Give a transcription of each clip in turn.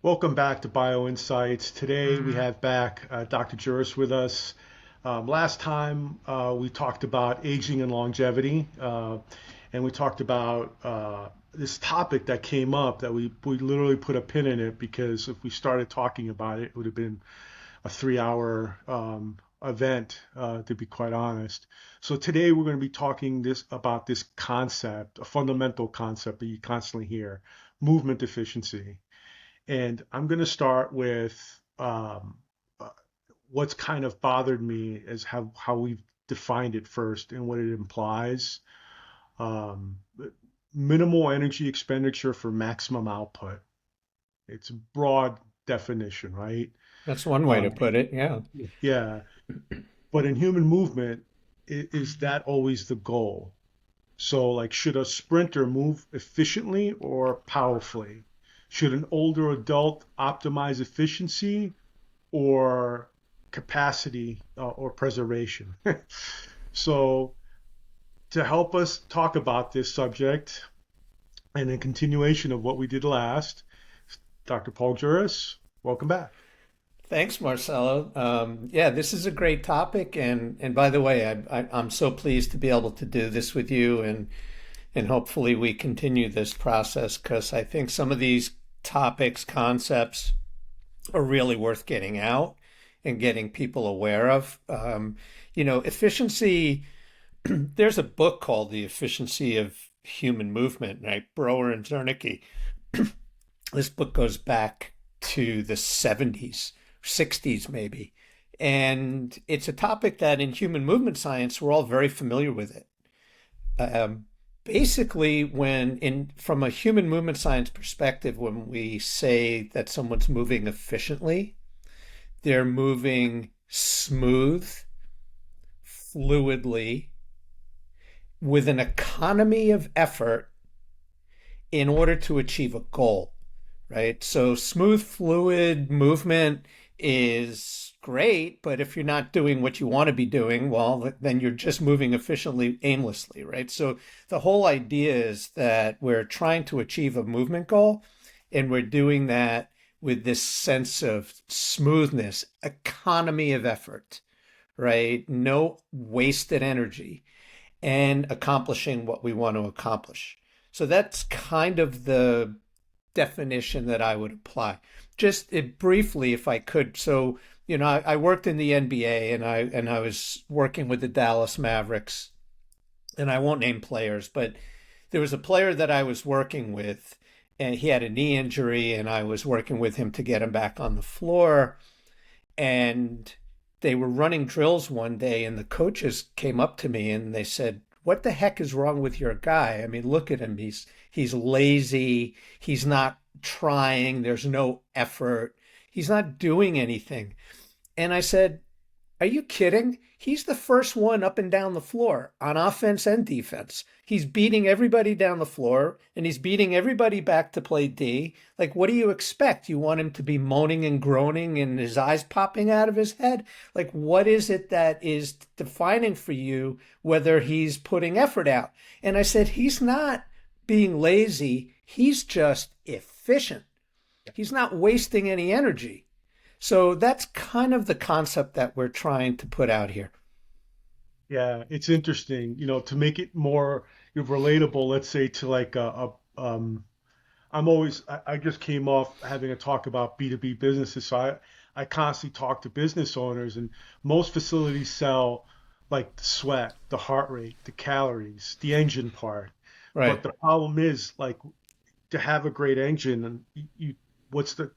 Welcome back to BioInsights. Today we have back Dr. Juris with us. Last time we talked about aging and longevity, and we talked about this topic that came up that we literally put a pin in it because if we started talking about it, it would have been a 3 hour event, to be quite honest. So today we're going to be talking about this concept, a fundamental concept that you constantly hear, movement efficiency. And I'm going to start with uh, what's kind of bothered me is how we've defined it first and what it implies. Um, Minimal energy expenditure for maximum output. It's a broad definition, right? That's one way to Um, put it. Yeah. yeah, but in human movement, is that always the goal? So, like, should a sprinter move efficiently or powerfully? Should an older adult optimize efficiency or capacity or preservation? So, to help us talk about this subject and in continuation of what we did last, Dr. Paul Juris, welcome back. Thanks, Marcelo. Yeah, this is a great topic, and by the way, I'm so pleased to be able to do this with you, and hopefully we continue this process because I think some of these topics, concepts are really worth getting out and getting people aware of. Efficiency. There's a book called The Efficiency of Human Movement, right? Brower and Zernike. This book goes back to the 70s, 60s maybe. And it's a topic that in human movement science, we're all very familiar with it. Basically, from a human movement science perspective, when we say that someone's moving efficiently, they're moving smooth, fluidly, with an economy of effort in order to achieve a goal, right? So smooth, fluid movement is great, but if you're not doing what you want to be doing, well, then you're just moving efficiently, aimlessly, right? So the whole idea is that we're trying to achieve a movement goal, and we're doing that with this sense of smoothness, economy of effort, right? No wasted energy, and accomplishing what we want to accomplish. So that's kind of the definition that I would apply. Just briefly, if I could. So, I worked in the NBA, and I was working with the Dallas Mavericks, and I won't name players, but there was a player that I was working with, and he had a knee injury, and I was working with him to get him back on the floor. And they were running drills one day, and the coaches came up to me and they said, "What the heck is wrong with your guy? I mean, look at him. He's lazy. He's not trying. There's no effort. He's not doing anything." And I said, "Are you kidding? He's the first one up and down the floor on offense and defense. He's beating everybody down the floor, and he's beating everybody back to play D. Like, what do you expect? You want him to be moaning and groaning and his eyes popping out of his head? Like, what is it that is defining for you whether he's putting effort out?" And I said, "He's not being lazy. He's just efficient. He's not wasting any energy." So that's kind of the concept that we're trying to put out here. Yeah, it's interesting, to make it more relatable, let's say to like I just came off having a talk about B2B businesses. So I constantly talk to business owners, and most facilities sell like the sweat, the heart rate, the calories, the engine part. But Right. the problem is like to have a great engine, and what's the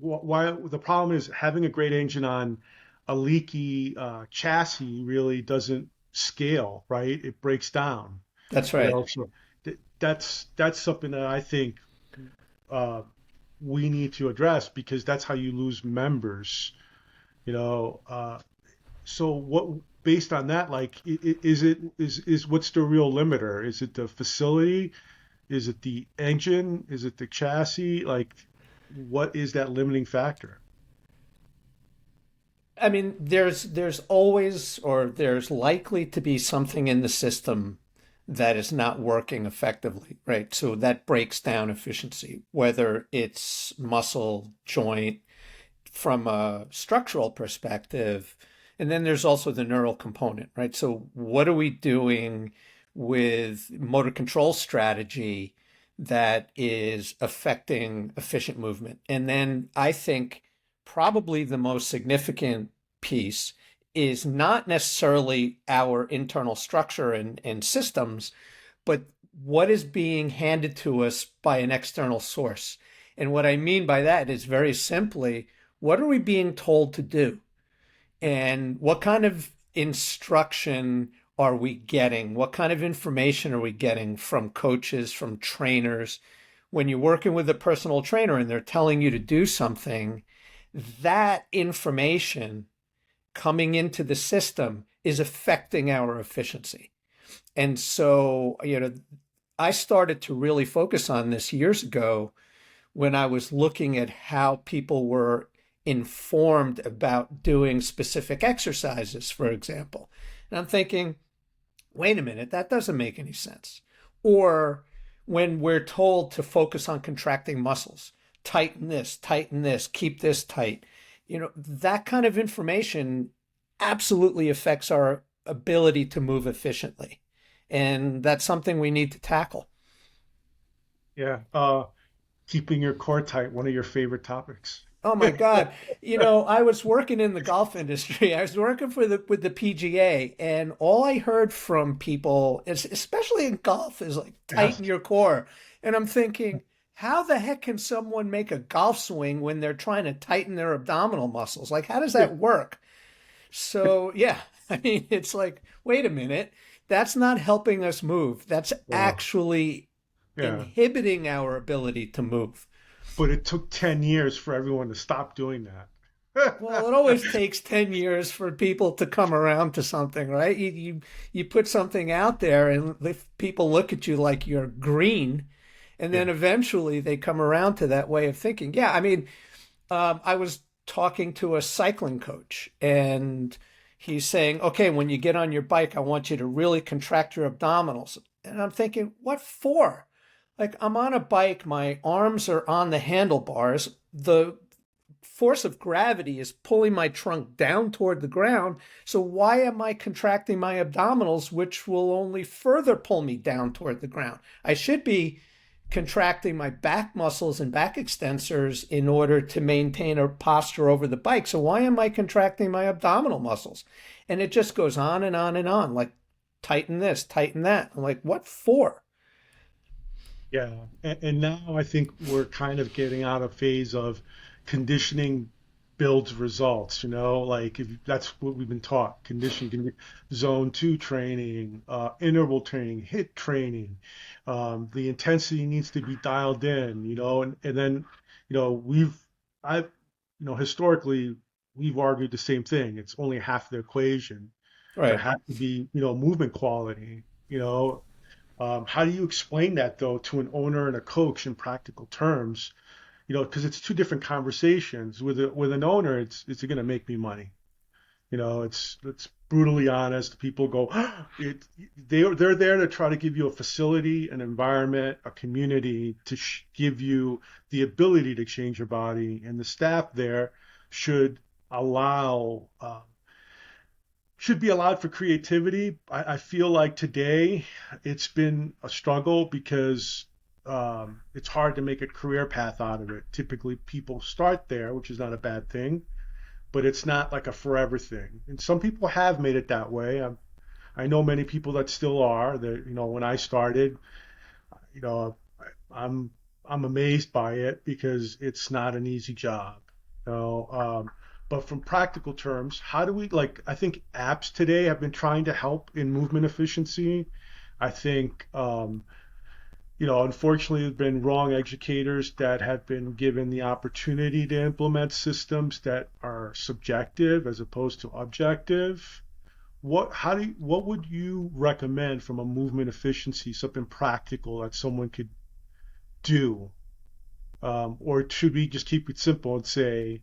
why the problem is having a great engine on a leaky chassis really doesn't scale, right? It breaks down, That's right. So that's something that I think uh, we need to address because that's how you lose members, you know. So what based on that, like, is what's the real limiter? Is it the facility? Is it the engine? Is it the chassis? Like, what is that limiting factor? I mean, there's always or there's likely to be something in the system that is not working effectively, right? So that breaks down efficiency, whether it's muscle, joint, from a structural perspective. And then there's also the neural component, right? So what are we doing with motor control strategy that is affecting efficient movement? And then I think probably the most significant piece is not necessarily our internal structure and systems, but what is being handed to us by an external source. And what I mean by that is very simply, what are we being told to do? And what kind of instruction are we getting? What kind of information are we getting from coaches, from trainers? When you're working with a personal trainer and they're telling you to do something, that information coming into the system is affecting our efficiency. And so, I started to really focus on this years ago when I was looking at how people were informed about doing specific exercises, for example. And I'm thinking, wait a minute, that doesn't make any sense. Or when we're told to focus on contracting muscles, tighten this, keep this tight. That kind of information absolutely affects our ability to move efficiently. And that's something we need to tackle. Yeah. Keeping your core tight, one of your favorite topics. Oh my God. I was working in the golf industry. I was working with the PGA, and all I heard from people, especially in golf, is like Yes. tighten your core. And I'm thinking, how the heck can someone make a golf swing when they're trying to tighten their abdominal muscles? Like, how does that work? So, yeah, I mean, it's like, wait a minute, that's not helping us move. That's Wow. actually Yeah. inhibiting our ability to move. But it took 10 years for everyone to stop doing that. Well, it always takes 10 years for people to come around to something, right? You put something out there and if people look at you like you're green, and then Yeah. eventually they come around to that way of thinking. Yeah, I mean, I was talking to a cycling coach and he's saying, okay, when you get on your bike, I want you to really contract your abdominals. And I'm thinking, what for? Like, I'm on a bike, my arms are on the handlebars. The force of gravity is pulling my trunk down toward the ground. So why am I contracting my abdominals, which will only further pull me down toward the ground? I should be contracting my back muscles and back extensors in order to maintain a posture over the bike. So why am I contracting my abdominal muscles? And it just goes on and on and on, like tighten this, tighten that. I'm like, what for? Yeah. And now I think we're kind of getting out of phase of conditioning builds results, like if that's what we've been taught, zone two training, interval training, hit training. The intensity needs to be dialed in, and then, we've, I've, historically, we've argued the same thing. It's only half the equation. There Right. has to be, movement quality, how do you explain that though to an owner and a coach in practical terms? Because it's two different conversations. With an owner, it's going to make me money. It's brutally honest. People go, it, they're there to try to give you a facility, an environment, a community to give you the ability to change your body, and the staff there should allow should be allowed for creativity. I feel like today it's been a struggle because it's hard to make a career path out of it. Typically, people start there, which is not a bad thing, but it's not like a forever thing. And some people have made it that way. I know many people that still are. That when I started, you know, I'm I'm amazed by it because it's not an easy job. You know, but from practical terms, how do we like? I think apps today have been trying to help in movement efficiency. I think unfortunately, there's been wrong educators that have been given the opportunity to implement systems that are subjective as opposed to objective. What would you recommend from a movement efficiency, something practical that someone could do? Or should we just keep it simple and say,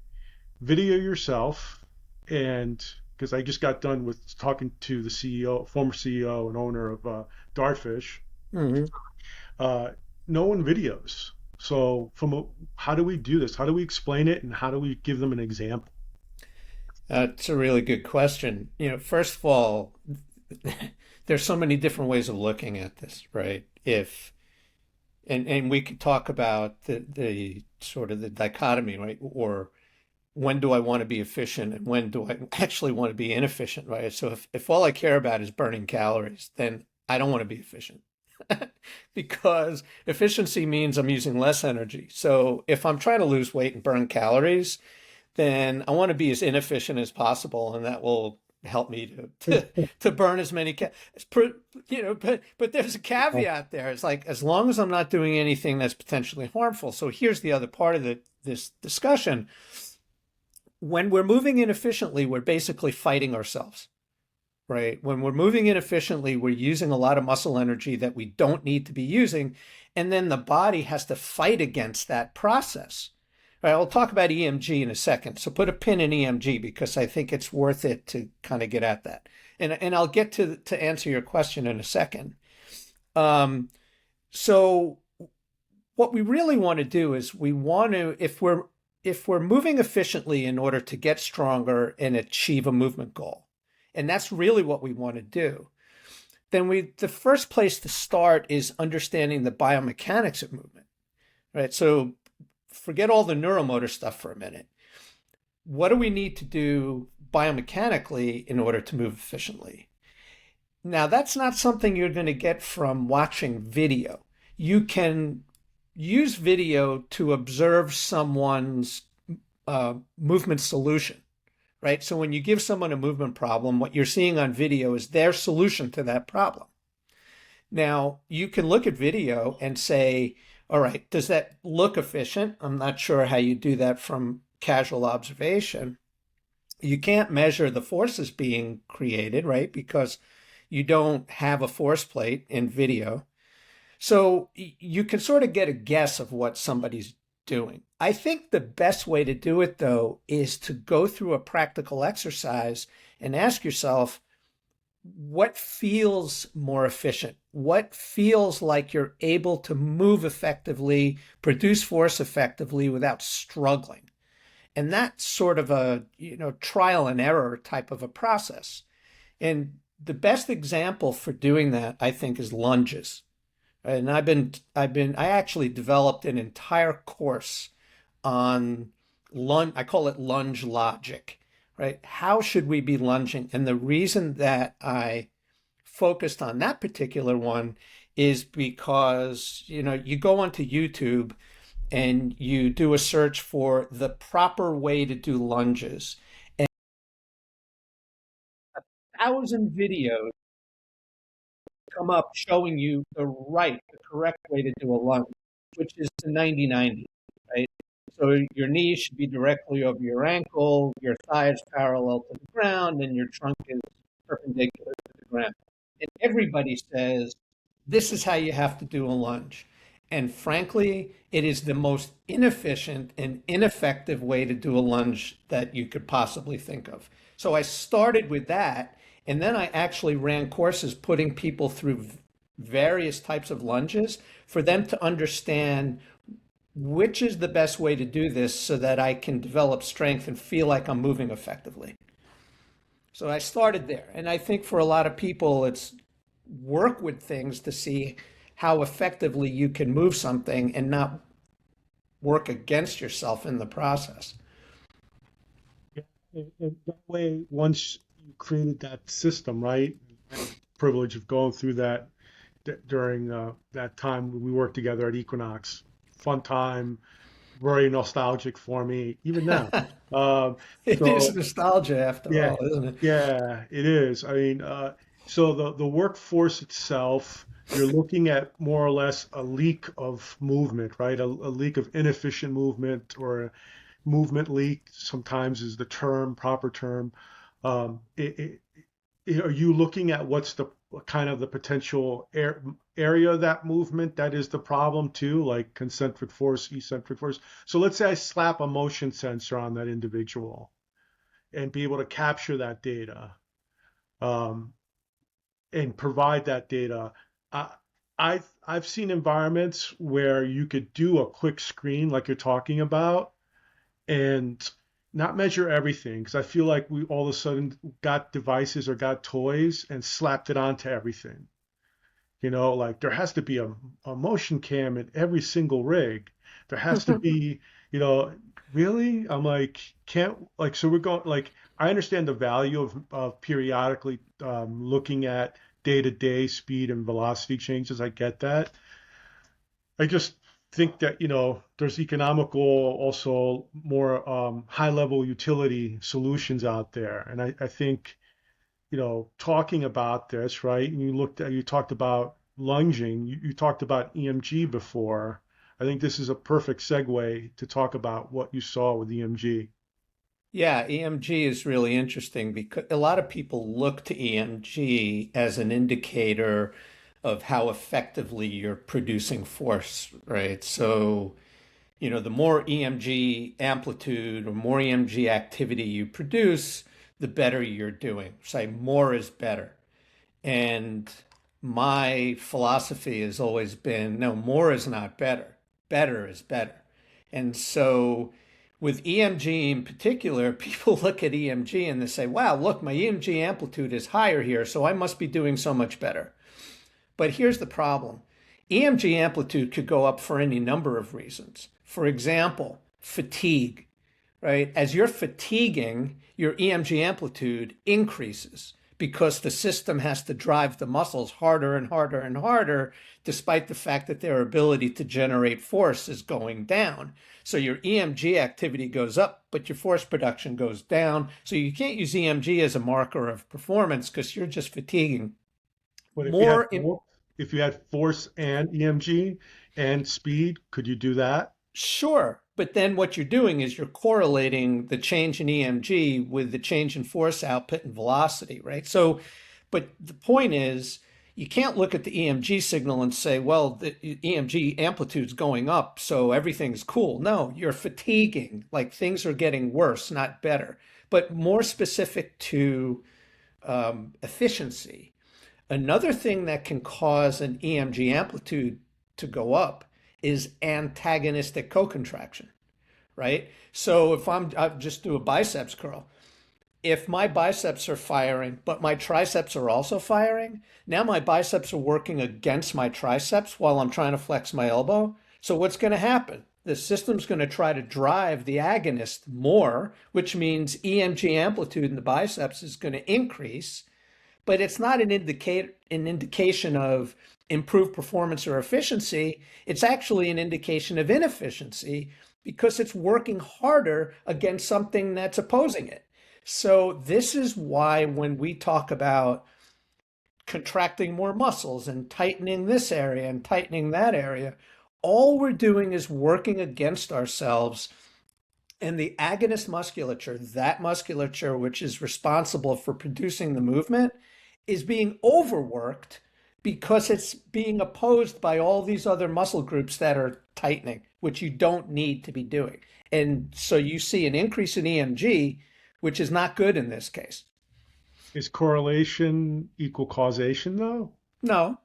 video yourself and because I just got done with talking to the CEO, former CEO and owner of Dartfish. Hmm. Uh, no one videos. So how do we do this? How do we explain it, and how do we give them an example? That's a really good question. First of all, there's so many different ways of looking at this, right? If and we could talk about the sort of the dichotomy, right? Or when do I want to be efficient and when do I actually want to be inefficient, right? So if all I care about is burning calories, then I don't want to be efficient because efficiency means I'm using less energy. So if I'm trying to lose weight and burn calories, then I want to be as inefficient as possible, and that will help me to burn as many but there's a caveat there. It's like as long as I'm not doing anything that's potentially harmful. So here's the other part of this discussion. When we're moving inefficiently, we're basically fighting ourselves, right? When we're moving inefficiently, we're using a lot of muscle energy that we don't need to be using, and then the body has to fight against that process. All right, I'll talk about EMG in a second. So put a pin in EMG because I think it's worth it to kind of get at that. And I'll get to answer your question in a second. So what we really want to do is we want to, if we're moving efficiently in order to get stronger and achieve a movement goal, and that's really what we want to do, then the first place to start is understanding the biomechanics of movement, right? So forget all the neuromotor stuff for a minute. What do we need to do biomechanically in order to move efficiently? Now, that's not something you're going to get from watching video. You can use video to observe someone's movement solution, right? So when you give someone a movement problem, what you're seeing on video is their solution to that problem. Now, you can look at video and say, all right, does that look efficient? I'm not sure how you do that from casual observation. You can't measure the forces being created, right? Because you don't have a force plate in video. So you can sort of get a guess of what somebody's doing. I think the best way to do it, though, is to go through a practical exercise and ask yourself, what feels more efficient? What feels like you're able to move effectively, produce force effectively without struggling? And that's sort of a, trial and error type of a process. And the best example for doing that, I think, is lunges. And I actually developed an entire course on lunge. I call it Lunge Logic, right? How should we be lunging? And the reason that I focused on that particular one is because, you go onto YouTube and you do a search for the proper way to do lunges. And 1,000 videos come up showing you the correct way to do a lunge, which is the 90-90, right? So your knee should be directly over your ankle, your thighs parallel to the ground, and your trunk is perpendicular to the ground. And everybody says, this is how you have to do a lunge. And frankly, it is the most inefficient and ineffective way to do a lunge that you could possibly think of. So I started with that, and then I actually ran courses putting people through various types of lunges for them to understand which is the best way to do this so that I can develop strength and feel like I'm moving effectively. So I started there. And I think for a lot of people, it's work with things to see how effectively you can move something and not work against yourself in the process. Yeah, and that way, once you created that system, right? I had the privilege of going through that during that time we worked together at Equinox. Fun time, very nostalgic for me, even now. Um, It is so nostalgia after yeah, all, isn't it? yeah, it is. I mean, so the workforce itself, you're looking at more or less a leak of movement, right? A leak of inefficient movement, or a movement leak sometimes is the proper term. It, are you looking at what's the kind of the potential area of that movement that is the problem too, like concentric force, eccentric force? So let's say I slap a motion sensor on that individual. and be able to capture that data, um, and provide that data. I, I've seen environments where you could do a quick screen like you're talking about and not measure everything, because I feel like we all of a sudden got devices or got toys and slapped it onto everything. Like there has to be a motion cam in every single rig. There has to be, you know, really? I'm like, can't, like, so we're going, like, I understand the value of periodically looking at day-to-day speed and velocity changes. I get that. I just think that, there's economical, also more high-level utility solutions out there. And I think, talking about this, right? And you talked about lunging, you talked about EMG before. I think this is a perfect segue to talk about what you saw with EMG. Yeah, EMG is really interesting because a lot of people look to EMG as an indicator of how effectively you're producing force, right? So, the more EMG amplitude or more EMG activity you produce, the better you're doing. Say more is better. And my philosophy has always been no, more is not better. Better is better. And so with EMG in particular, people look at EMG and they say, wow, look, my EMG amplitude is higher here, so I must be doing so much better. But here's the problem. EMG amplitude could go up for any number of reasons. For example, fatigue, right? As you're fatiguing, your EMG amplitude increases because the system has to drive the muscles harder and harder and harder, despite the fact that their ability to generate force is going down. So your EMG activity goes up, but your force production goes down. So you can't use EMG as a marker of performance because you're just fatiguing. But More, if you had force and EMG and speed, could you do that? sure. But then what you're doing is you're correlating the change in EMG with the change in force output and velocity, right? So, but the point is, you can't look at the EMG signal and say, well, the EMG amplitude's going up, so everything's cool. No, you're fatiguing, like things are getting worse, not better. But more specific to efficiency, another thing that can cause an EMG amplitude to go up is antagonistic co-contraction, right? So if I just do a biceps curl, if my biceps are firing, but my triceps are also firing, now my biceps are working against my triceps while I'm trying to flex my elbow. So what's going to happen? The system's going to try to drive the agonist more, which means EMG amplitude in the biceps is going to increase, but it's not an indication of improved performance or efficiency. It's actually an indication of inefficiency because it's working harder against something that's opposing it. So this is why when we talk about contracting more muscles and tightening this area and tightening that area, all we're doing is working against ourselves. And the agonist musculature, that musculature which is responsible for producing the movement, is being overworked because it's being opposed by all these other muscle groups that are tightening, which you don't need to be doing. And so you see an increase in EMG, which is not good in this case. Is correlation equal causation, though? No,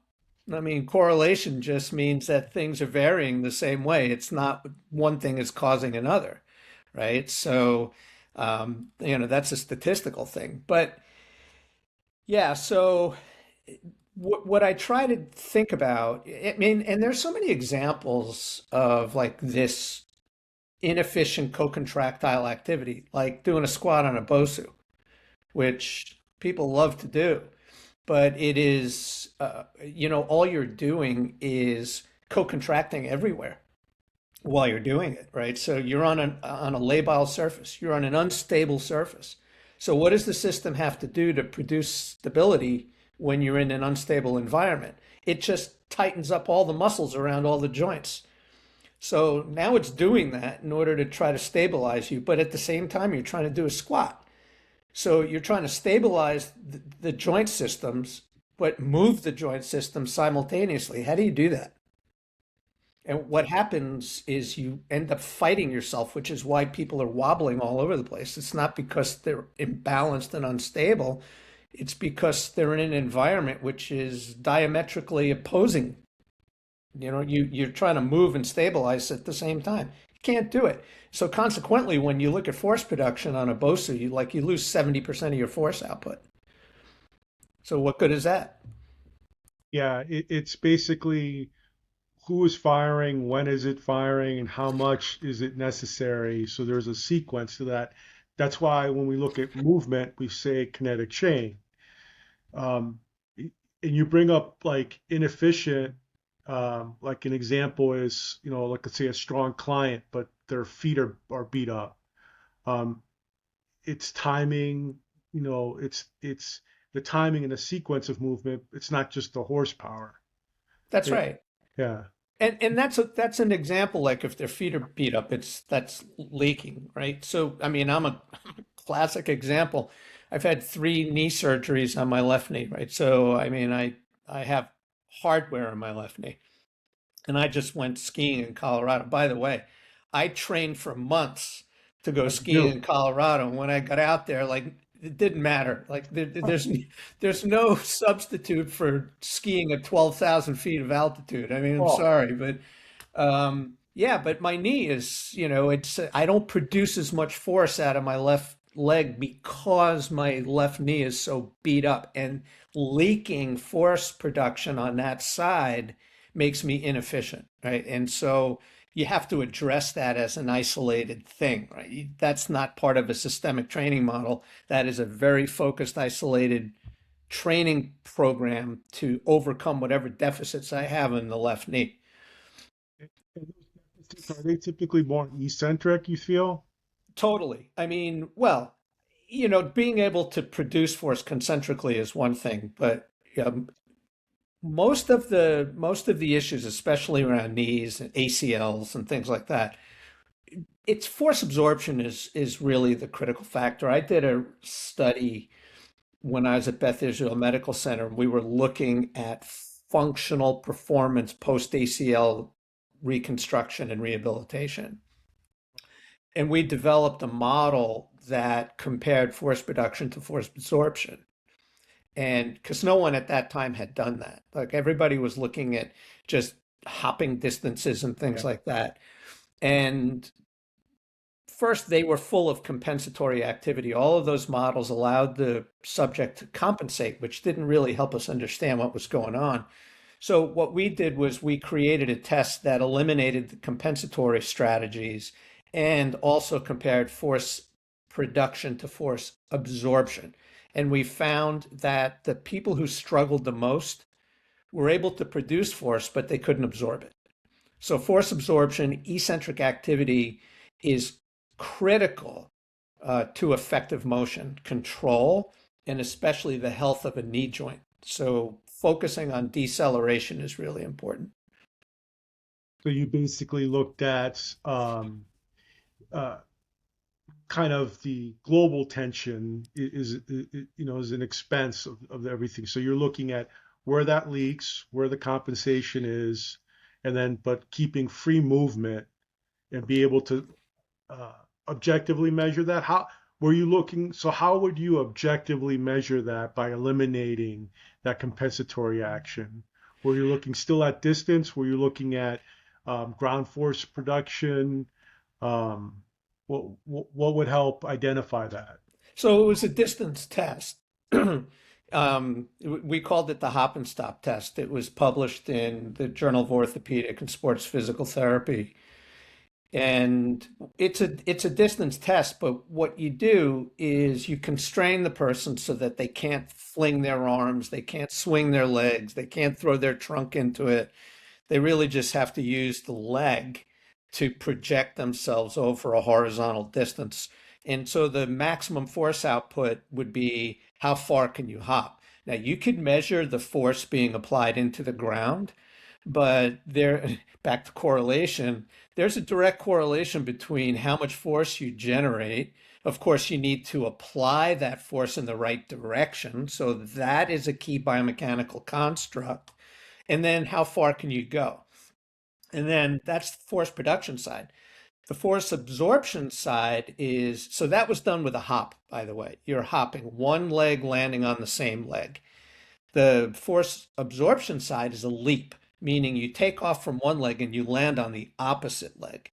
I mean, correlation just means that things are varying the same way. It's not one thing is causing another, right? So, that's a statistical thing. But yeah, so what I try to think about, I mean, and there's so many examples of like this inefficient co-contractile activity, like doing a squat on a BOSU, which people love to do. But it is, all you're doing is co-contracting everywhere while you're doing it, right? So you're on a labile surface, you're on an unstable surface. So what does the system have to do to produce stability when you're in an unstable environment? It just tightens up all the muscles around all the joints. So now it's doing that in order to try to stabilize you, but at the same time, you're trying to do a squat. So you're trying to stabilize the joint systems, but move the joint systems simultaneously. How do you do that? And what happens is you end up fighting yourself, which is why people are wobbling all over the place. It's not because they're imbalanced and unstable. It's because they're in an environment which is diametrically opposing. You're trying to move and stabilize at the same time. You can't do it. So consequently, when you look at force production on a BOSU, you lose 70% of your force output. So what good is that? Yeah, it's basically who is firing, when is it firing, and how much is it necessary. So there's a sequence to that. That's why when we look at movement, we say kinetic chain. Um, and you bring up like inefficient, like an example is, like let's say a strong client, but their feet are beat up. Um, it's timing, it's the timing and the sequence of movement. It's not just the horsepower. That's It, right. yeah. And that's an example, like if their feet are beat up, that's leaking, right? So I mean, I'm a classic example. I've had 3 knee surgeries on my left knee, right? So I mean, I have hardware in my left knee. And I just went skiing in Colorado. By the way, I trained for months to go How'd you skiing do? in Colorado. And when I got out there, like it didn't matter. Like there's no substitute for skiing at 12,000 feet of altitude. I mean, I'm Oh, sorry, but yeah, but my knee is, it's I don't produce as much force out of my left leg because my left knee is so beat up, and leaking force production on that side makes me inefficient, right? And so you have to address that as an isolated thing, right? That's not part of a systemic training model. That is a very focused, isolated training program to overcome whatever deficits I have in the left knee. and those deficits, are they typically more eccentric, you feel? Totally. I mean, well, being able to produce force concentrically is one thing, but most of the issues, especially around knees and ACLs and things like that, it's force absorption is really the critical factor. I did a study when I was at Beth Israel Medical Center. We were looking at functional performance post ACL reconstruction and rehabilitation. And we developed a model that compared force production to force absorption. And because no one at that time had done that, like everybody was looking at just hopping distances and things Yeah. like that. And first, they were full of compensatory activity. All of those models allowed the subject to compensate, which didn't really help us understand what was going on. So, what we did was we created a test that eliminated the compensatory strategies and also compared force production to force absorption. And we found that the people who struggled the most were able to produce force, but they couldn't absorb it. So, force absorption, eccentric activity is critical to effective motion control and especially the health of a knee joint. So, focusing on deceleration is really important. So you basically looked at uh, kind of the global tension is an expense of everything. So you're looking at where that leaks, where the compensation is, and then but keeping free movement and be able to uh, objectively measure that. How were you looking? So how would you objectively measure that by eliminating that compensatory action? Were you looking still at distance? Were you looking at ground force production? Um, what would help identify that? So, it was a distance test. We called it the hop and stop test. It was published in the Journal of Orthopedic and Sports Physical Therapy. And it's a distance test, but what you do is you constrain the person so that they can't fling their arms, they can't swing their legs, they can't throw their trunk into it. They really just have to use the leg to project themselves over a horizontal distance. And so the maximum force output would be how far can you hop? Now you could measure the force being applied into the ground, but there, back to correlation, there's a direct correlation between how much force you generate. Of course, you need to apply that force in the right direction. So that is a key biomechanical construct. And then how far can you go? And then that's the force production side. The force absorption side is, so that was done with a hop, by the way. You're hopping one leg, landing on the same leg. The force absorption side is a leap, meaning you take off from one leg and you land on the opposite leg.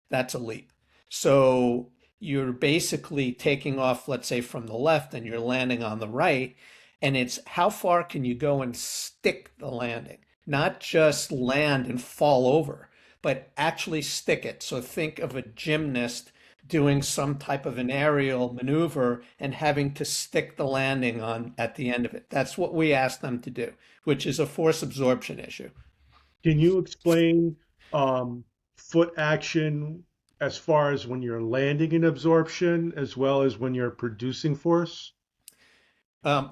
That's a leap. So you're basically taking off, let's say, from the left and you're landing on the right. And it's how far can you go and stick the landing, not just land and fall over, but actually stick it. So think of a gymnast doing some type of an aerial maneuver and having to stick the landing on at the end of it. That's what we ask them to do, which is a force absorption issue. Can you explain foot action as far as when you're landing in absorption as well as when you're producing force?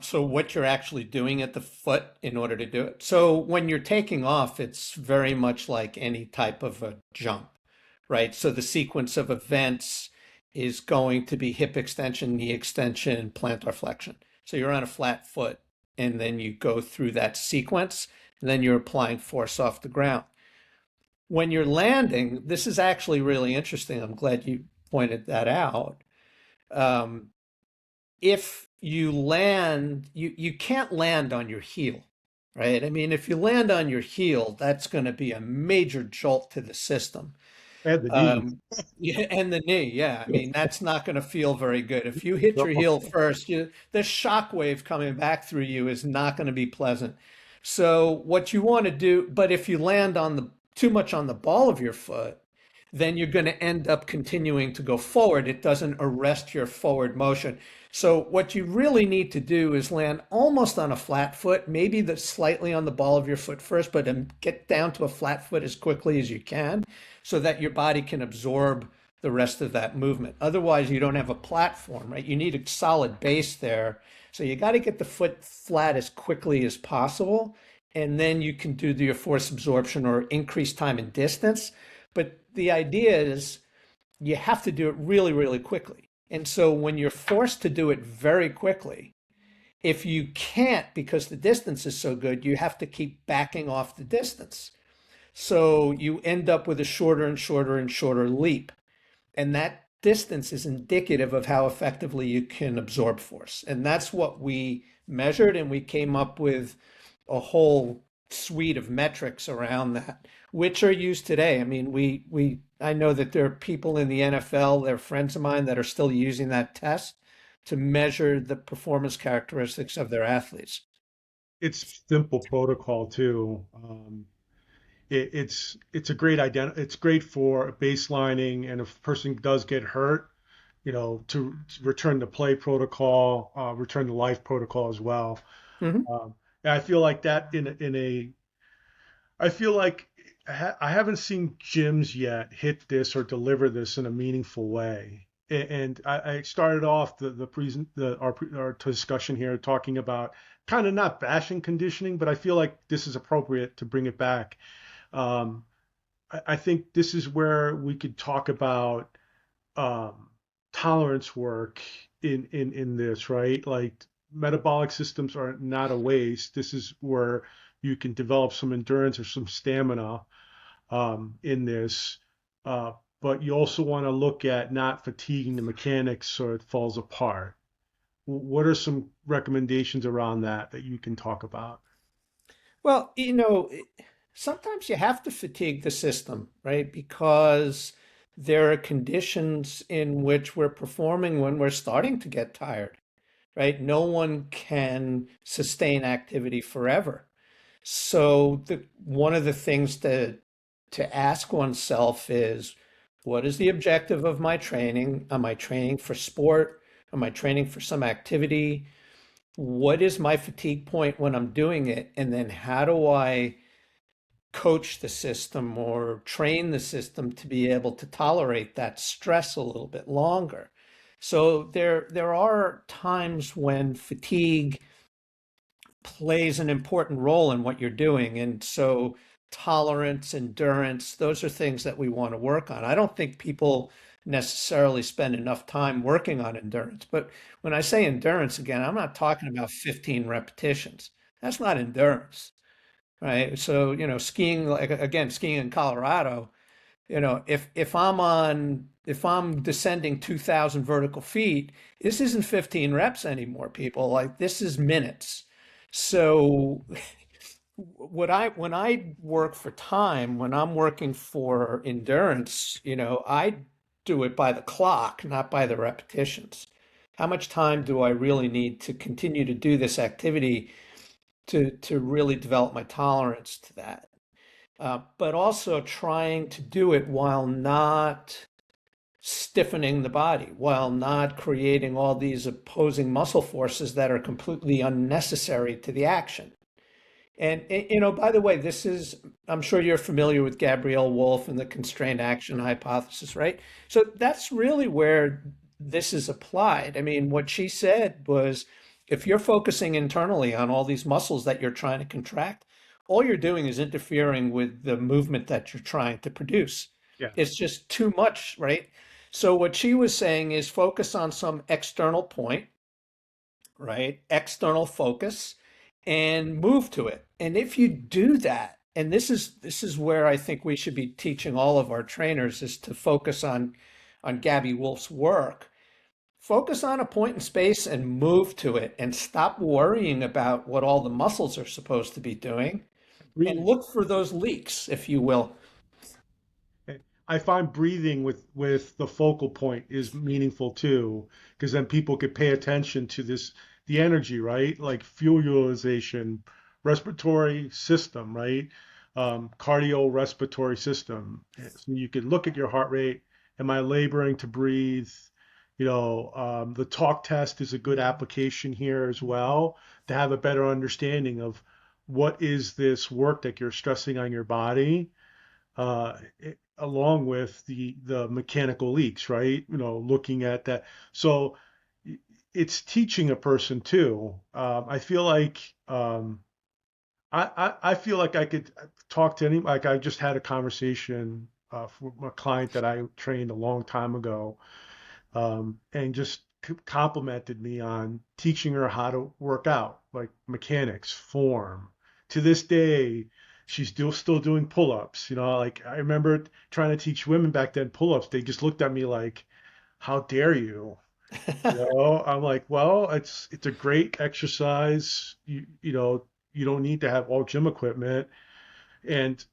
So what you're actually doing at the foot in order to do it. So when you're taking off, it's very much like any type of a jump, right? So the sequence of events is going to be hip extension, knee extension, plantar flexion. So you're on a flat foot and then you go through that sequence and then you're applying force off the ground. When you're landing, this is actually really interesting. I'm glad you pointed that out. Um, if you land, you can't land on your heel, right? I mean, if you land on your heel, that's going to be a major jolt to the system. And the knee. Yeah, and the knee, yeah. I mean, that's not going to feel very good. If you hit your heel first, the shock wave coming back through you is not going to be pleasant. So what you want to do, but if you land on the too much on the ball of your foot, then you're going to end up continuing to go forward. It doesn't arrest your forward motion. So what you really need to do is land almost on a flat foot, maybe slightly on the ball of your foot first, but then get down to a flat foot as quickly as you can so that your body can absorb the rest of that movement. Otherwise, you don't have a platform, right? You need a solid base there. So you got to get the foot flat as quickly as possible, and then you can do your force absorption or increase time and distance. But the idea is you have to do it really, really quickly. And so when you're forced to do it very quickly, if you can't because the distance is so good, you have to keep backing off the distance. So you end up with a shorter and shorter and shorter leap. And that distance is indicative of how effectively you can absorb force. And that's what we measured, and we came up with a whole suite of metrics around that, which are used today. I mean, I know that there are people in the NFL, they're friends of mine that are still using that test to measure the performance characteristics of their athletes. It's simple protocol too. It's a great it's great for baselining, and if a person does get hurt, to return to play protocol, return to life protocol as well. Mhm. And I feel like that I feel like I haven't seen gyms yet hit this or deliver this in a meaningful way. And I started off our discussion here talking about kind of not bashing conditioning, but I feel like this is appropriate to bring it back. Um, I think this is where we could talk about um, tolerance work in this, right? Like metabolic systems are not a waste. This is where you can develop some endurance or some stamina in this. Uh, but you also want to look at not fatiguing the mechanics so it falls apart. What are some recommendations around that you can talk about? Well, sometimes you have to fatigue the system, right? Because there are conditions in which we're performing when we're starting to get tired, right? No one can sustain activity forever. So one of the things to ask oneself is, what is the objective of my training? Am I training for sport? Am I training for some activity? What is my fatigue point when I'm doing it? And then how do I coach the system or train the system to be able to tolerate that stress a little bit longer? So there are times when fatigue plays an important role in what you're doing. And so tolerance, endurance, those are things that we want to work on. I don't think people necessarily spend enough time working on endurance. But when I say endurance, again, I'm not talking about 15 repetitions. That's not endurance. right? So, skiing, like again, skiing in Colorado, if I'm descending 2,000 vertical feet, this isn't 15 reps anymore, people. Like this is minutes. So when I work for time, when I'm working for endurance, I do it by the clock, not by the repetitions. How much time do I really need to continue to do this activity to really develop my tolerance to that? But also trying to do it while not stiffening the body, while not creating all these opposing muscle forces that are completely unnecessary to the action. And, by the way, I'm sure you're familiar with Gabrielle Wolf and the constrained action hypothesis, right? So that's really where this is applied. I mean, what she said was if you're focusing internally on all these muscles that you're trying to contract, all you're doing is interfering with the movement that you're trying to produce. Yeah. It's just too much, right? So what she was saying is focus on some external point, right? External focus and move to it. And if you do that, and this is where I think we should be teaching all of our trainers is to focus on Gabby Wolf's work. Focus on a point in space and move to it and stop worrying about what all the muscles are supposed to be doing and Breathe. look for those leaks, if you will. I find breathing with the focal point is meaningful too, because then people could pay attention to this, the energy, right? Like fuel utilization, respiratory system, right? Cardiorespiratory system. So you could look at your heart rate. Am I laboring to breathe? The talk test is a good application here as well to have a better understanding of what is this work that you're stressing on your body uh, along with the mechanical leaks, right? Looking at that. So it's teaching a person too. I feel like I feel like I could talk to any. Like I just had a conversation for a client that I trained a long time ago, and just complimented me on teaching her how to work out, like mechanics, form. To this day, she's still doing pull-ups. Like I remember trying to teach women back then pull-ups. They just looked at me like, "How dare you?" I'm like, "Well, it's a great exercise. You don't need to have all gym equipment, and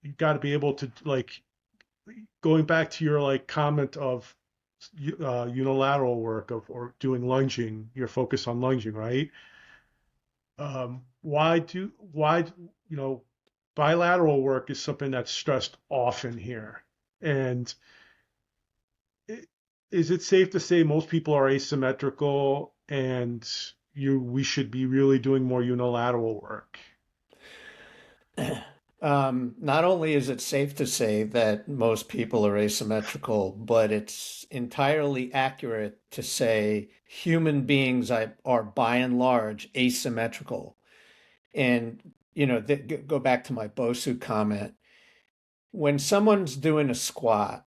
you got to be able to like going back to your like comment of unilateral work of or doing lunging, your focus on lunging, right? Why bilateral work is something that's stressed often here. And i- is it safe to say most people are asymmetrical and we should be really doing more unilateral work? Not only is it safe to say that most people are asymmetrical, but it's entirely accurate to say human beings are by and large asymmetrical. And, go back to my BOSU comment. When someone's doing a squat,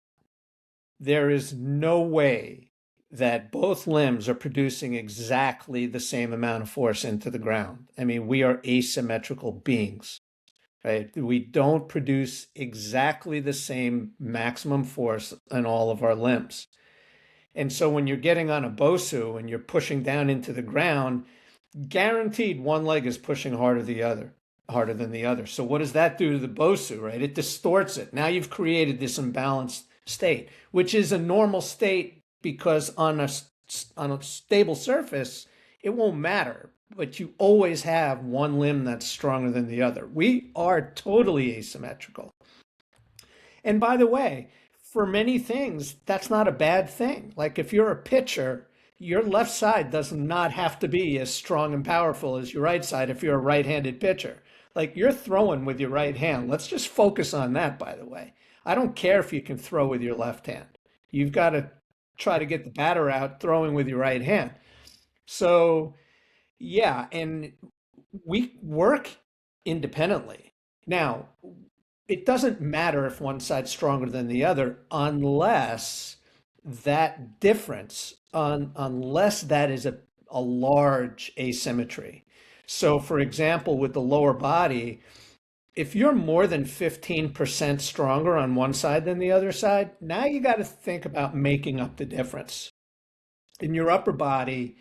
there is no way that both limbs are producing exactly the same amount of force into the ground. I mean, we are asymmetrical beings, right? We don't produce exactly the same maximum force in all of our limbs. And so when you're getting on a BOSU and you're pushing down into the ground, guaranteed one leg is pushing harder than the other. So what does that do to the BOSU, right? It distorts it. Now you've created this imbalanced state, which is a normal state because on a stable surface, it won't matter. But you always have one limb that's stronger than the other. We are totally asymmetrical. And by the way, for many things, that's not a bad thing. Like if you're a pitcher, your left side does not have to be as strong and powerful as your right side if you're a right-handed pitcher. Like you're throwing with your right hand. Let's just focus on that, by the way. I don't care if you can throw with your left hand. You've got to try to get the batter out throwing with your right hand. So, yeah, and we work independently. Now, it doesn't matter if one side's stronger than the other unless that difference unless that is a large asymmetry. So for example, with the lower body, if you're more than 15% stronger on one side than the other side, now you got to think about making up the difference. In your upper body,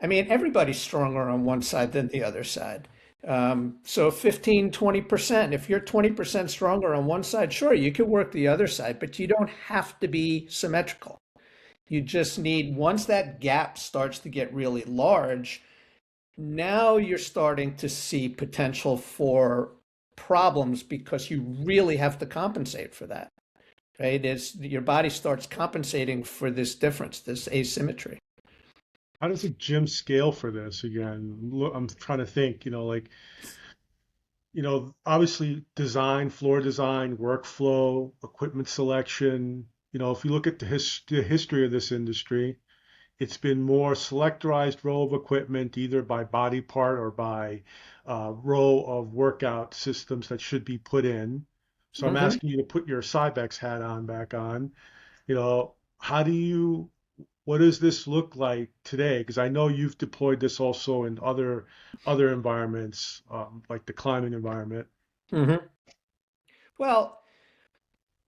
I mean, everybody's stronger on one side than the other side. So 15, 20%, if you're 20% stronger on one side, sure, you could work the other side, but you don't have to be symmetrical. You just need, once that gap starts to get really large, now you're starting to see potential for problems because you really have to compensate for that, right? It's, your body starts compensating for this difference, this asymmetry. How does a gym scale for this again? I'm trying to think, like, obviously design, floor design, workflow, equipment selection. If you look at the history of this industry, it's been more selectorized row of equipment, either by body part or by row of workout systems that should be put in. So I'm Hmm. asking you to put your Cybex hat on back on. You know, how do you, what does this look like today? Because I know you've deployed this also in other environments, like the climbing environment. Hmm. Well,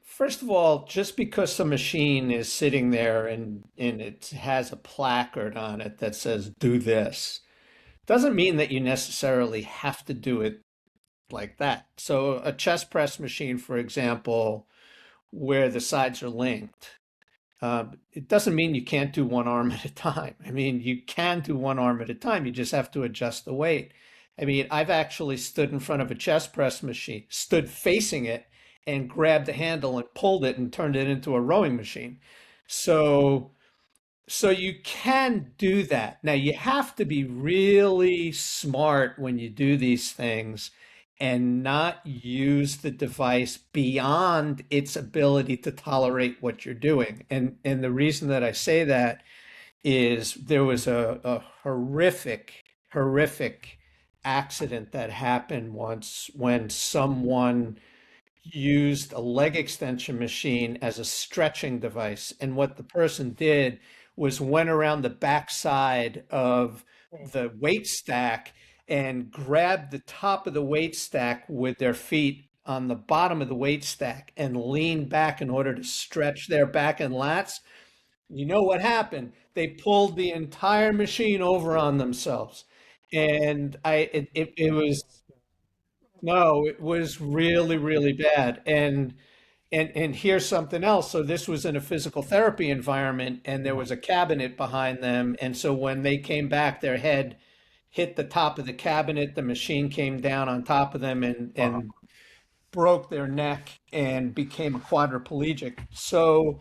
first of all, just because some machine is sitting there and it has a placard on it that says do this, doesn't mean that you necessarily have to do it like that. So a chest press machine, for example, where the sides are linked, it doesn't mean you can't do one arm at a time. I mean, you can do one arm at a time. You just have to adjust the weight. I mean, I've actually stood in front of a chest press machine, stood facing it, and grabbed the handle and pulled it and turned it into a rowing machine. So so you can do that. Now you have to be really smart when you do these things and not use the device beyond its ability to tolerate what you're doing. And the reason that I say that is there was a horrific accident that happened once when someone used a leg extension machine as a stretching device. And what the person did was went around the backside of the weight stack and grabbed the top of the weight stack with their feet on the bottom of the weight stack and leaned back in order to stretch their back and lats. You know what happened? They pulled the entire machine over on themselves. And it was, no, it was really, really bad. And here's something else. So this was in a physical therapy environment, and there was a cabinet behind them. And so when they came back, their head hit the top of the cabinet. The machine came down on top of them Wow. and broke their neck and became a quadriplegic. So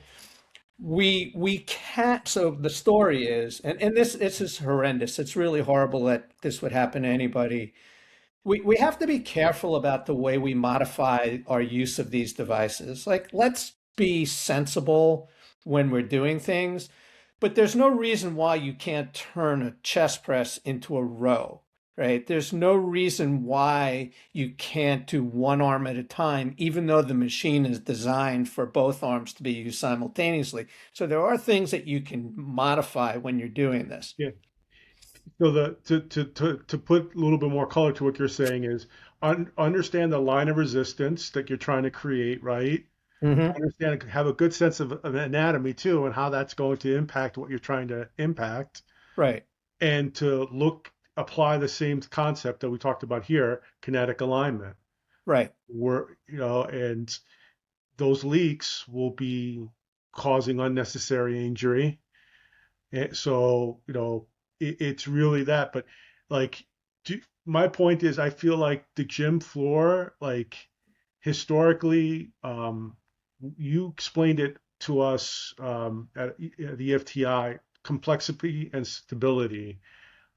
we can't. So the story is, and this is horrendous. It's really horrible that this would happen to anybody. We have to be careful about the way we modify our use of these devices. Like, let's be sensible when we're doing things, but there's no reason why you can't turn a chest press into a row, right? There's no reason why you can't do one arm at a time, even though the machine is designed for both arms to be used simultaneously. So there are things that you can modify when you're doing this. Yeah. So to put a little bit more color to what you're saying is understand the line of resistance that you're trying to create, right? Hmm. Understand, have a good sense of anatomy too, and how that's going to impact what you're trying to impact, Right, and to apply the same concept that we talked about here, kinetic alignment, right, where, and those leaks will be causing unnecessary injury. So, it's really that. But like, my point is, I feel like the gym floor, like historically, you explained it to us at the FTI, complexity and stability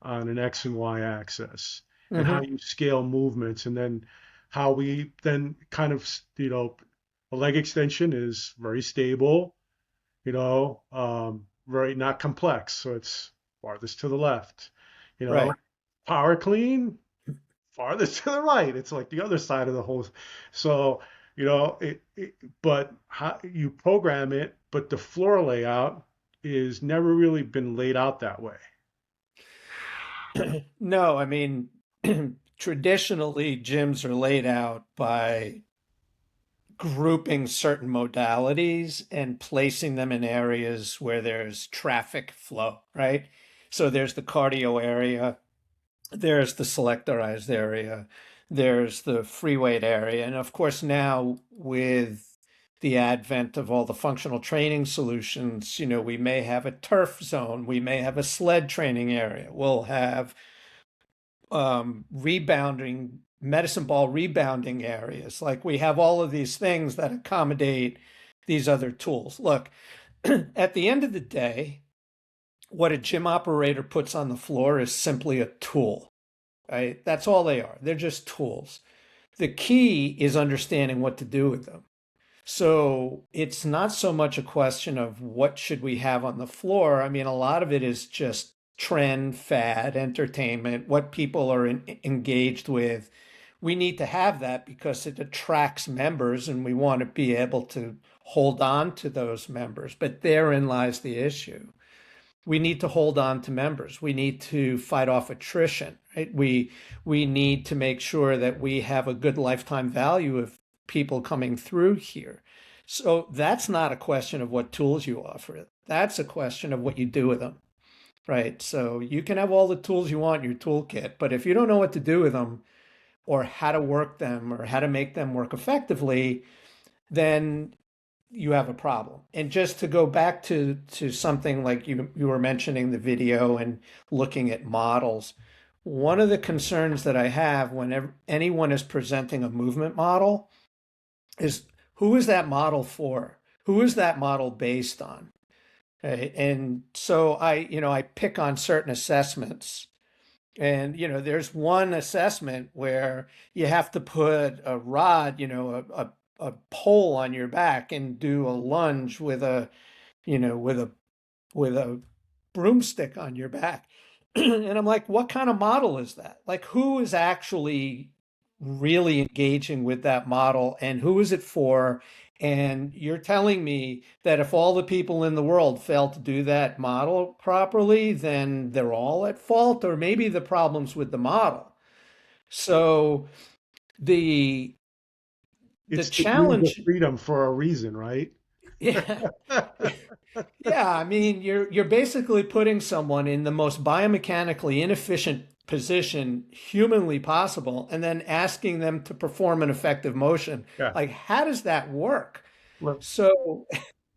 on an X and Y axis, and how hmm, you scale movements, and then how we then kind of, a leg extension is very stable, very not complex. So it's farthest to the left, you know, right. power clean, farthest to the right. It's like the other side of the whole. So, but how you program it, but the floor layout is never really been laid out that way. No, I mean, traditionally gyms are laid out by grouping certain modalities and placing them in areas where there's traffic flow, right? So there's the cardio area, there's the selectorized area, there's the free weight area. And of course, now with the advent of all the functional training solutions, we may have a turf zone, we may have a sled training area, we'll have rebounding, medicine ball rebounding areas. Like we have all of these things that accommodate these other tools. Look, at the end of the day, what a gym operator puts on the floor is simply a tool, right? That's all they are. They're just tools. The key is understanding what to do with them. So it's not so much a question of what should we have on the floor. I mean, a lot of it is just trend, fad, entertainment, what people are engaged with. We need to have that because it attracts members and we want to be able to hold on to those members. But therein lies the issue. We need to hold on to members. We need to fight off attrition, right? We need to make sure that we have a good lifetime value of people coming through here. So that's not a question of what tools you offer. That's a question of what you do with them, right? So you can have all the tools you want in your toolkit, but if you don't know what to do with them or how to work them or how to make them work effectively, then you have a problem. And just to go back to something like you were mentioning the video and looking at models, one of the concerns that I have whenever anyone is presenting a movement model is who is that model for? Who is that model based on? Okay. And so I pick on certain assessments. And, there's one assessment where you have to put a rod, a pole on your back and do a lunge with a broomstick on your back. And I'm like, what kind of model is that? Like, who is actually really engaging with that model and who is it for? And you're telling me that if all the people in the world fail to do that model properly, then they're all at fault, or maybe the problem's with the model. So the It's degrees of challenge, freedom for a reason, right? yeah, yeah. I mean, you're basically putting someone in the most biomechanically inefficient position humanly possible, and then asking them to perform an effective motion. Yeah. Like, how does that work? Let, So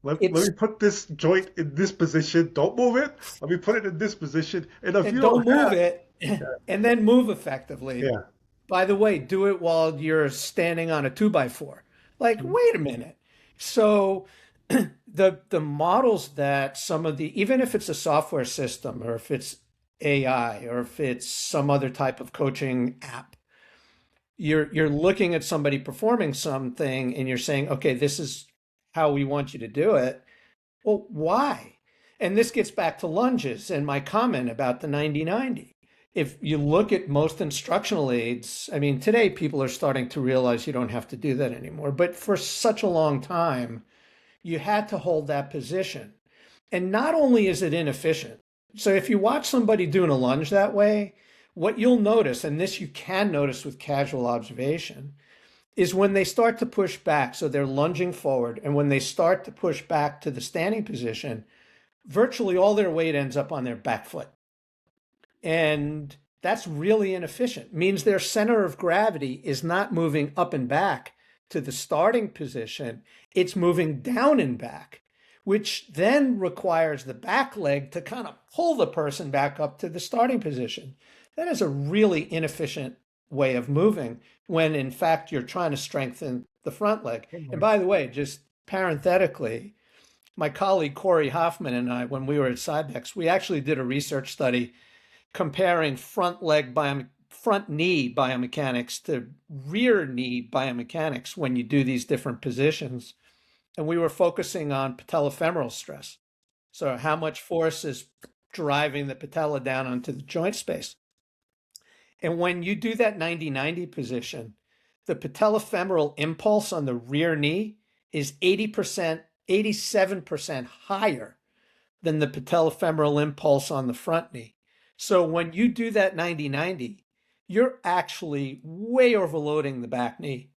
let it's me put this joint in this position. Don't move it. Let me put it in this position. And if and you don't don't move have, it, and then move effectively. yeah, By the way, do it while you're standing on a 2x4. Like, wait a minute. So the models that some of the, even if it's a software system or if it's AI or if it's some other type of coaching app, you're looking at somebody performing something and you're saying, okay, this is how we want you to do it. Well, why? And this gets back to lunges and my comment about the 90-90. If you look at most instructional aids, I mean, today people are starting to realize you don't have to do that anymore. But for such a long time, you had to hold that position. And not only is it inefficient, so if you watch somebody doing a lunge that way, what you'll notice, and this you can notice with casual observation, is when they start to push back, so they're lunging forward, and when they start to push back to the standing position, virtually all their weight ends up on their back foot. And that's really inefficient. It means their center of gravity is not moving up and back to the starting position. It's moving down and back, which then requires the back leg to kind of pull the person back up to the starting position. That is a really inefficient way of moving when in fact you're trying to strengthen the front leg. And by the way, just parenthetically, my colleague Corey Hoffman and I, when we were at Cybex, we actually did a research study comparing front knee biomechanics to rear knee biomechanics when you do these different positions. And we were focusing on patellofemoral stress. So how much force is driving the patella down onto the joint space. And when you do that 90-90 position, the patellofemoral impulse on the rear knee is 80%, 87% higher than the patellofemoral impulse on the front knee. So when you do that 90-90, you're actually way overloading the back knee.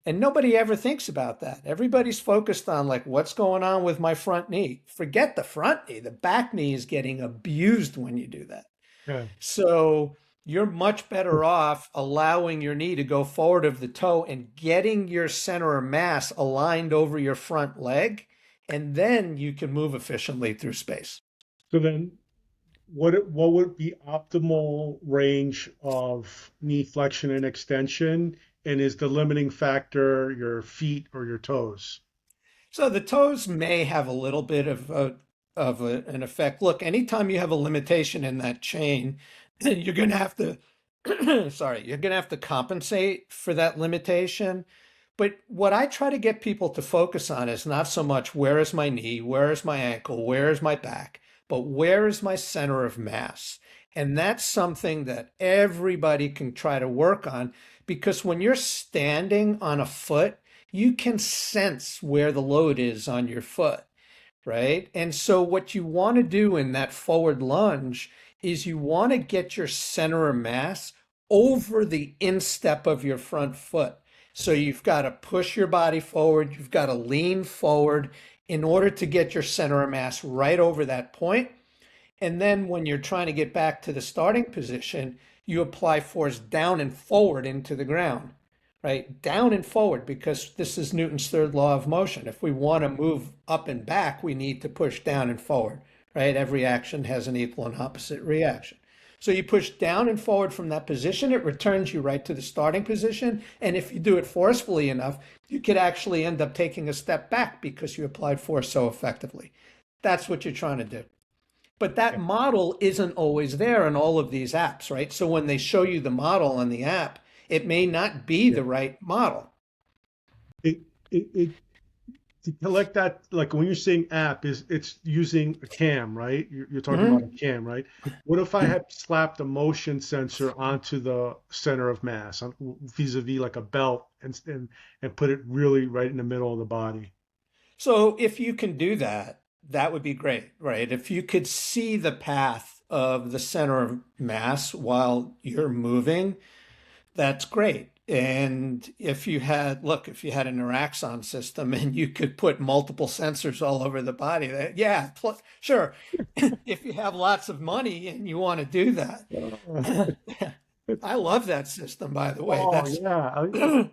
And nobody ever thinks about that. Everybody's focused on like what's going on with my front knee. Forget the front knee. The back knee is getting abused when you do that. Yeah. So you're much better off allowing your knee to go forward of the toe and getting your center of mass aligned over your front leg, and then you can move efficiently through space. So then what would be optimal range of knee flexion and extension? And is the limiting factor your feet or your toes? So the toes may have a little bit an effect. Look, anytime you have a limitation in that chain, you're going to have to sorry, you're going to have to compensate for that limitation. But what I try to get people to focus on is not so much where is my knee, where is my ankle, where is my back, but where is my center of mass? And that's something that everybody can try to work on because when you're standing on a foot, you can sense where the load is on your foot, right? And so what you want to do in that forward lunge is you want to get your center of mass over the instep of your front foot. So you've got to push your body forward, you've got to lean forward in order to get your center of mass right over that point. And then when you're trying to get back to the starting position, you apply force down and forward into the ground, right? Down and forward, because this is Newton's third law of motion. If we want to move up and back, we need to push down and forward, right? Every action has an equal and opposite reaction. So you push down and forward from that position, it returns you right to the starting position. And if you do it forcefully enough, you could actually end up taking a step back because you applied force so effectively. That's what you're trying to do. But that model isn't always there in all of these apps, right? So when they show you the model on the app, it may not be Yeah. the right model. It to collect that, like when you're saying app, is it's using a cam, right? You're talking about a Mhm. cam, right? What if I had slapped a motion sensor onto the center of mass, vis-a-vis like a belt, and put it really right in the middle of the body? So if you can do that, that would be great, right? If you could see the path of the center of mass while you're moving, that's great. And if you had, look, if you had an Araxon system and you could put multiple sensors all over the body, that, yeah, sure. If you have lots of money and you want to do that. I love that system, by the way. Oh That's yeah,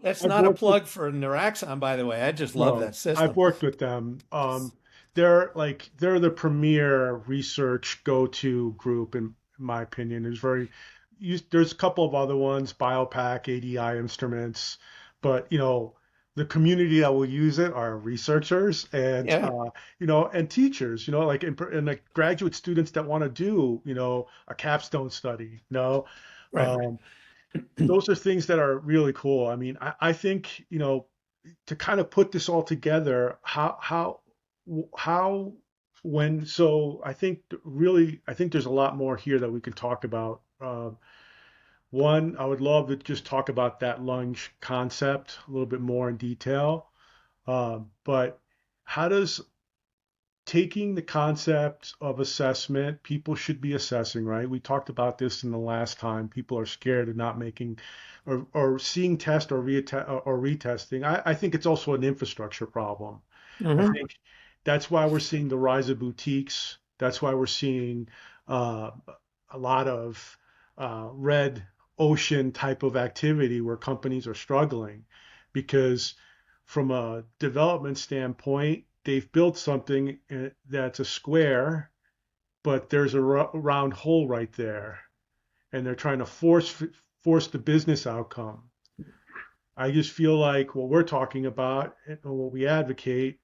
that's I've not a worked with plug for Naraxon, by the way. I just love no, that I've system. worked with them. They're the premier research go-to group in my opinion. There's a couple of other ones, BioPack, ADI instruments, but the community that will use it are researchers and Yeah, and teachers, like and like graduate students that want to do a capstone study. right. Um, those are things that are really cool. I mean, I think to kind of put this all together, how when so I think there's a lot more here that we can talk about. One, I would love to just talk about that lunge concept a little bit more in detail. But how does taking the concept of assessment, people should be assessing, right? We talked about this in the last time. People are scared of not making or seeing test or retesting. I think it's also an infrastructure problem. I Hmm. think that's why we're seeing the rise of boutiques. That's why we're seeing uh, a lot of red ocean type of activity where companies are struggling because from a development standpoint, they've built something that's a square, but there's a round hole right there, and they're trying to force the business outcome. I just feel like what we're talking about and what we advocate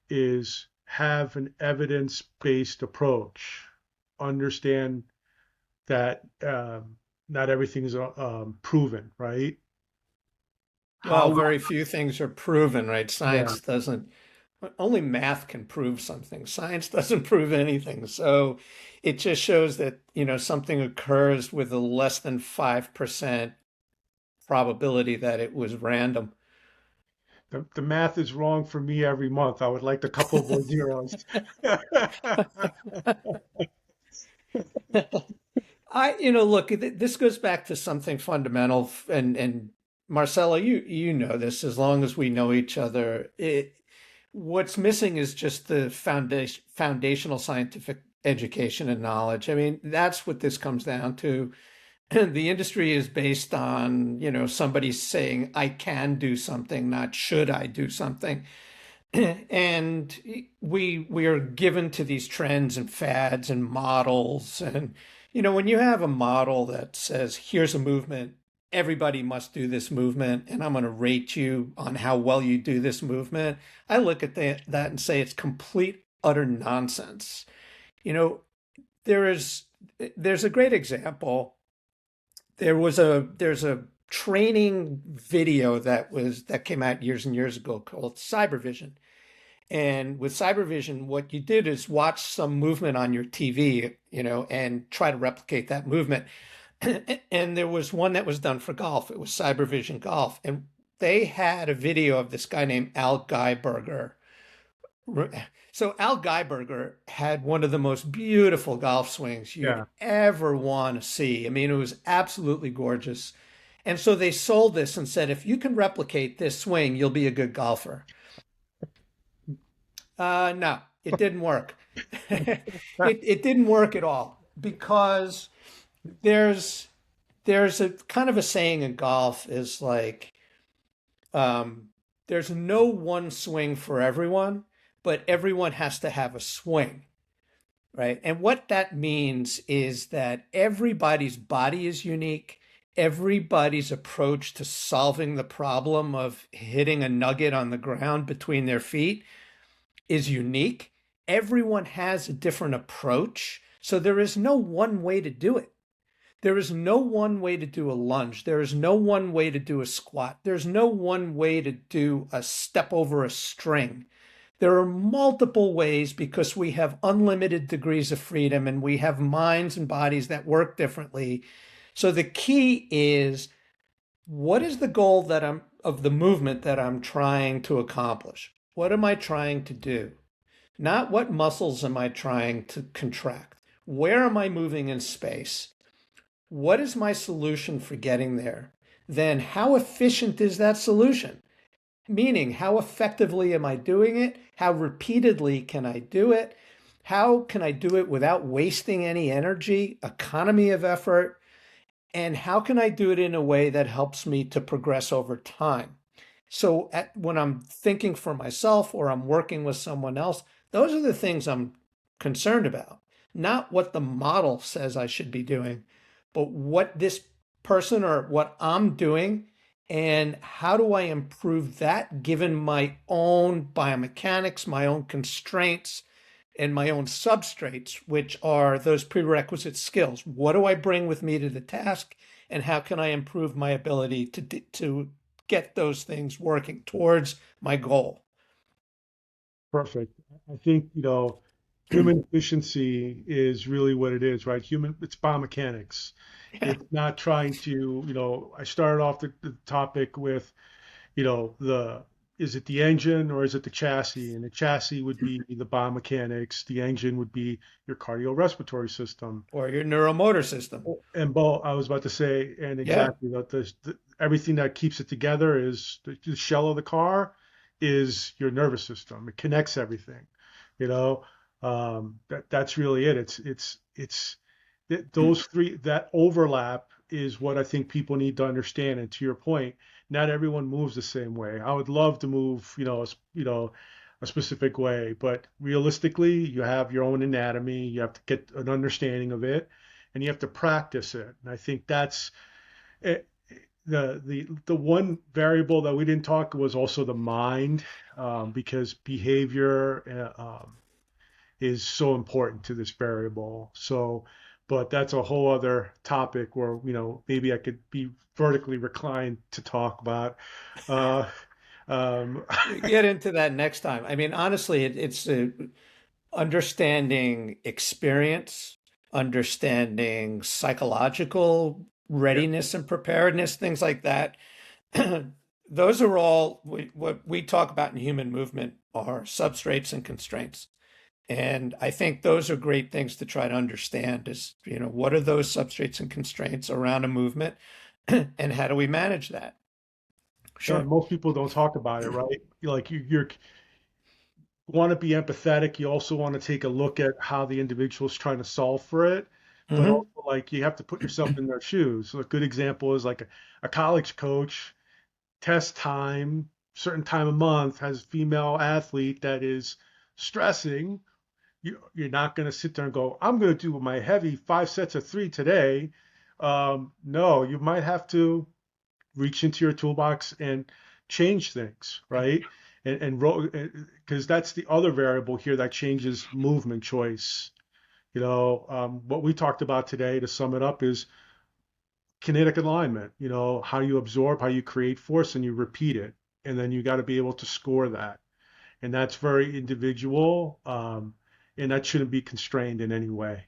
is have an evidence-based approach. Understand that not everything is proven, right? Well, How, very few things are proven, right? yeah, Science doesn't, only math can prove something. Science doesn't prove anything. So it just shows that, something occurs with a less than 5% probability that it was random. the math is wrong for me every month. I would like a couple more zeros. Look, this goes back to something fundamental, and Marcella, you know this as long as we know each other. What's missing is just the foundational scientific education and knowledge. I mean, that's what this comes down to. The industry is based on, somebody saying, I can do something, not should I do something. And we are given to these trends and fads and models. And, when you have a model that says, here's a movement, everybody must do this movement, and I'm going to rate you on how well you do this movement, I look at that and say it's complete, utter nonsense. You know, there is there's a great example. There's a training video that came out years and years ago called Cybervision. And with Cybervision, what you did is watch some movement on your TV, and try to replicate that movement. And there was one that was done for golf. It was Cybervision Golf. And they had a video of this guy named Al Geiberger. So Al Geiberger had one of the most beautiful golf swings you'd Yeah. ever want to see. I mean, it was absolutely gorgeous. And so they sold this and said, if you can replicate this swing, you'll be a good golfer. No, it didn't work. It didn't work at all because there's a kind of a saying in golf is like, there's no one swing for everyone, but everyone has to have a swing, right? And what that means is that everybody's body is unique. Everybody's approach to solving the problem of hitting a nugget on the ground between their feet is unique. Everyone has a different approach. So there is no one way to do it. There is no one way to do a lunge. There is no one way to do a squat. There's no one way to do a step over a string. There are multiple ways because we have unlimited degrees of freedom and we have minds and bodies that work differently. So the key is, what is the goal of the movement that I'm trying to accomplish? What am I trying to do? Not what muscles am I trying to contract? Where am I moving in space? What is my solution for getting there? Then how efficient is that solution? Meaning, how effectively am I doing it? How repeatedly can I do it? How can I do it without wasting any energy, economy of effort? And how can I do it in a way that helps me to progress over time? So when I'm thinking for myself or I'm working with someone else, those are the things I'm concerned about. Not what the model says I should be doing, but what this person or what I'm doing and how do I improve that given my own biomechanics, my own constraints, and my own substrates, which are those prerequisite skills. What do I bring with me to the task, and how can I improve my ability to get those things working towards my goal? Perfect. I think, human efficiency is really what it is, right? It's biomechanics. It's not trying to, I started off the topic with, is it the engine or is it the chassis? And the chassis would be the biomechanics. The engine would be your cardiorespiratory system. Or your neuromotor system. And Bo, I was about to say, and Yeah. exactly, everything that keeps it together is the shell of the car is your nervous system. It connects everything, you know. That's really it. Those three, that overlap is what I think people need to understand. And to your point, not everyone moves the same way. I would love to move, a specific way, but realistically, you have your own anatomy. You have to get an understanding of it, and you have to practice it. And I think that's it. The one variable that we didn't talk was also the mind, because behavior is so important to this variable. So, but that's a whole other topic where, maybe I could be vertically reclined to talk about. Uh, We get into that next time. I mean, honestly, it's understanding experience, understanding psychological yeah, readiness and preparedness, things like that. Those are all what we talk about in human movement are substrates and constraints. And I think those are great things to try to understand is, what are those substrates and constraints around a movement and how do we manage that? And Sure. most people don't talk about it, right? Like you're want to be empathetic. You also want to take a look at how the individual's trying to solve for it, but Hmm. also like you have to put yourself in their shoes. So a good example is like a college coach, test time, certain time of month, has a female athlete that is stressing. You're not going to sit there and go, I'm going to do my heavy 5 sets of 3 today. No, you might have to reach into your toolbox and change things, right? And because that's the other variable here that changes movement choice. What we talked about today, to sum it up, is kinetic alignment. How you absorb, how you create force, and you repeat it, and then you got to be able to score that, and that's very individual, and that shouldn't be constrained in any way.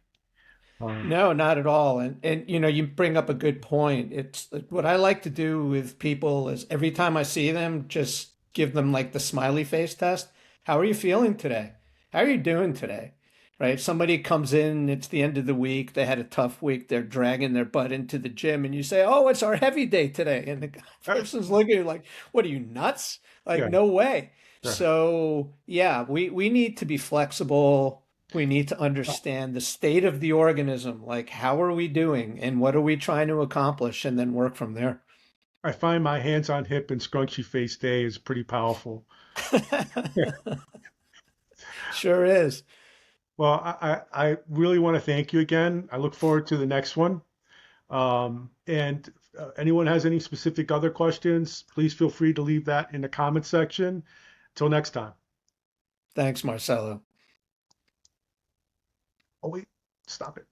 Um, No, not at all. And you bring up a good point. It's what I like to do with people is every time I see them, just give them like the smiley face test. How are you feeling today? How are you doing today? Right? Somebody comes in, it's the end of the week, they had a tough week, they're dragging their butt into the gym, and you say, "Oh, it's our heavy day today." And the uh, person's looking at you like, "What are you nuts? Like, yeah, no way." yeah. So, yeah, we need to be flexible. We need to understand the state of the organism, like how are we doing and what are we trying to accomplish, and then work from there. I find my hands on hip and scrunchy face day is pretty powerful. Sure is. Well, I really want to thank you again. I look forward to the next one. And anyone has any specific other questions, please feel free to leave that in the comment section. Till next time. Thanks, Marcelo. Oh, wait, stop it.